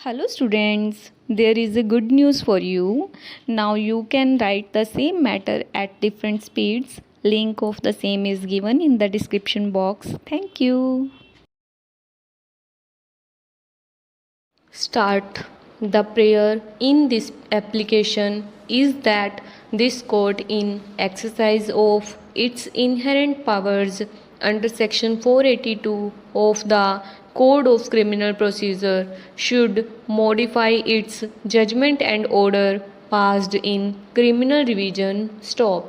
Hello students, there is a good news for you. Now you can write the same matter at different speeds. Link of the same is given in the description box. Thank you. Start. The prayer in this application is that this court, in exercise of its inherent powers under section 482 of the Code of Criminal Procedure, should modify its judgment and order passed in criminal revision. Stop.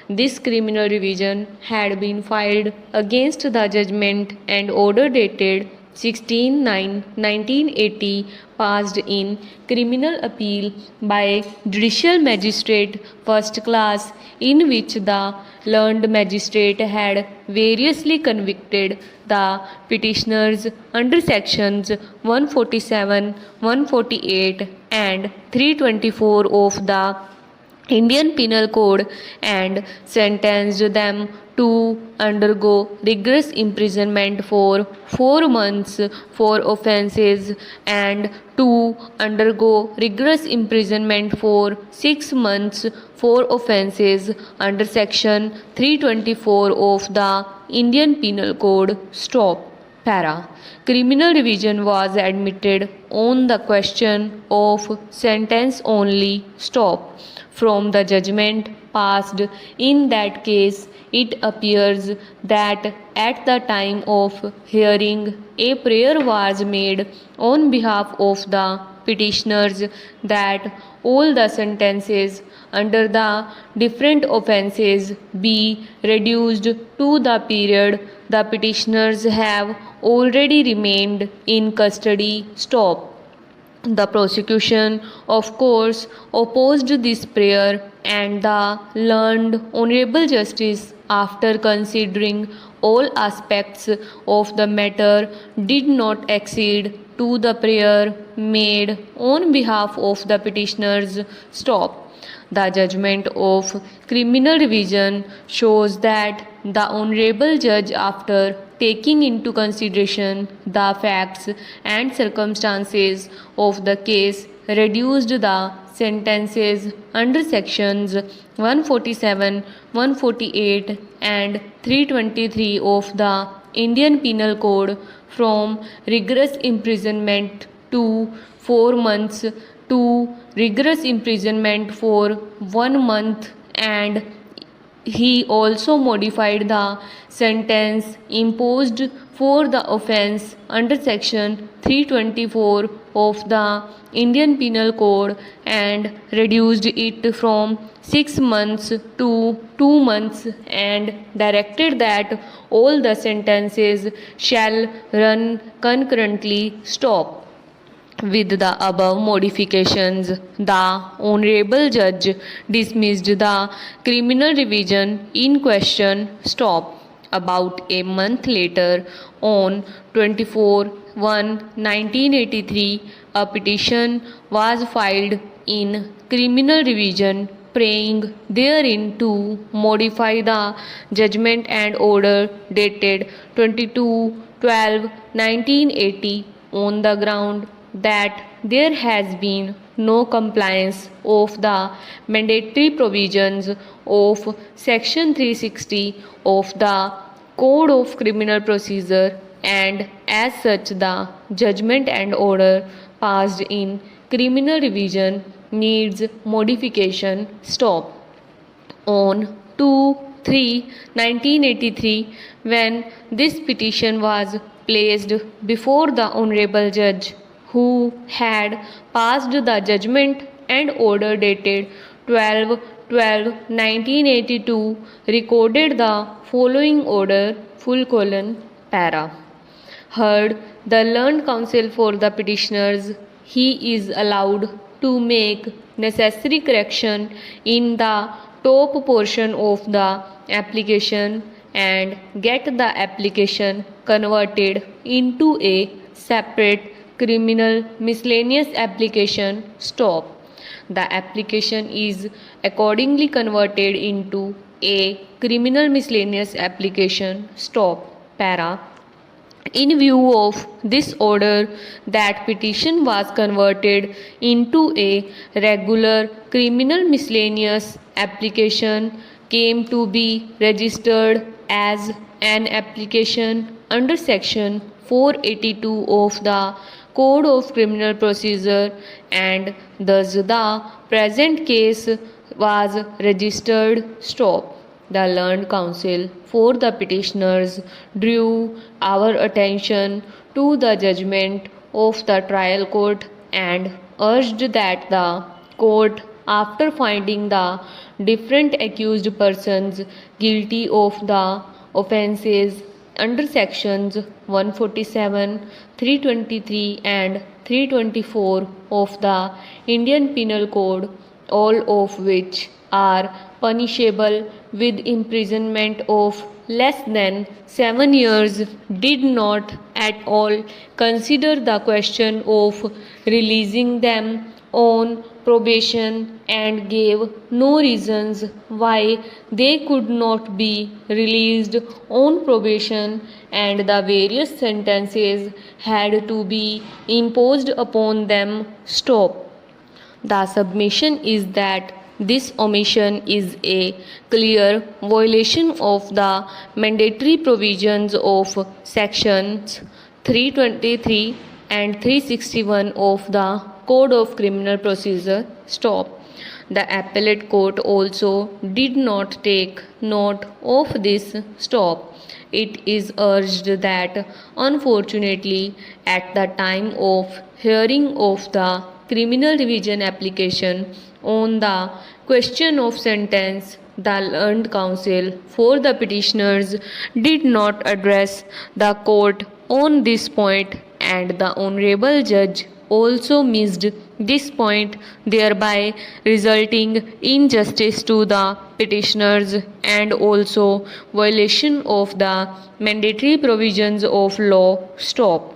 This criminal revision had been filed against the judgment and order dated 16/9/1980, passed in criminal appeal by Judicial Magistrate First Class, in which the learned magistrate had variously convicted the petitioners under sections 147, 148 and 324 of the Indian Penal Code and sentenced them to undergo rigorous imprisonment for 4 months for offences and to undergo rigorous imprisonment for 6 months for offences under section 324 of the Indian Penal Code. Stop. Para. Criminal revision was admitted on the question of sentence only. Stop. From the judgment passed in that case, it appears that at the time of hearing, a prayer was made on behalf of the petitioners that all the sentences under the different offences be reduced to the period the petitioners have already remained in custody. Stop. The prosecution, of course, opposed this prayer, and the learned Honorable Justice, after considering all aspects of the matter, did not accede to the prayer made on behalf of the petitioners. Stop. The judgment of criminal revision shows that the Honorable Judge, after taking into consideration the facts and circumstances of the case, reduced the sentences under sections 147, 148 and 323 of the Indian Penal Code from rigorous imprisonment to 4 months to rigorous imprisonment for 1 month, and he also modified the sentence imposed for the offence under section 324 of the Indian Penal Code and reduced it from 6 months to 2 months, and directed that all the sentences shall run concurrently. Stop. With the above modifications, the Honorable Judge dismissed the criminal revision in question. Stop. About a month later, on 24/1/1983, a petition was filed in criminal revision, praying therein to modify the judgment and order dated 22/12/1980 on the ground that there has been no compliance of the mandatory provisions of section 360 of the Code of Criminal Procedure, and as such the judgment and order passed in criminal revision needs modification. Stop. On 2/3/1983, when this petition was placed before the Honorable Judge, who had passed the judgment and order dated 12/12/1982, recorded the following order: para. Heard the learned counsel for the petitioners, he is allowed to make necessary correction in the top portion of the application and get the application converted into a separate criminal miscellaneous application. Stop. The application is accordingly converted into a criminal miscellaneous application. Stop. Para. In view of this order, that petition was converted into a regular criminal miscellaneous application came to be registered as an application under section 482 of the Code of Criminal Procedure, and thus the present case was registered stop. The learned counsel for the petitioners drew our attention to the judgment of the trial court and urged that the court, after finding the different accused persons guilty of the offences under sections 147, 323 and 324 of the Indian Penal Code, all of which are punishable with imprisonment of less than 7 years, did not at all consider the question of releasing them on probation and gave no reasons why they could not be released on probation, and the various sentences had to be imposed upon them stop. The submission is that this omission is a clear violation of the mandatory provisions of sections 323 and 361 of the Code of Criminal Procedure stop. The appellate court also did not take note of this stop. It is urged that unfortunately at the time of hearing of the criminal revision application on the question of sentence, the learned counsel for the petitioners did not address the court on this point, and the honorable judge also missed this point, thereby resulting in injustice to the petitioners and also violation of the mandatory provisions of law stop.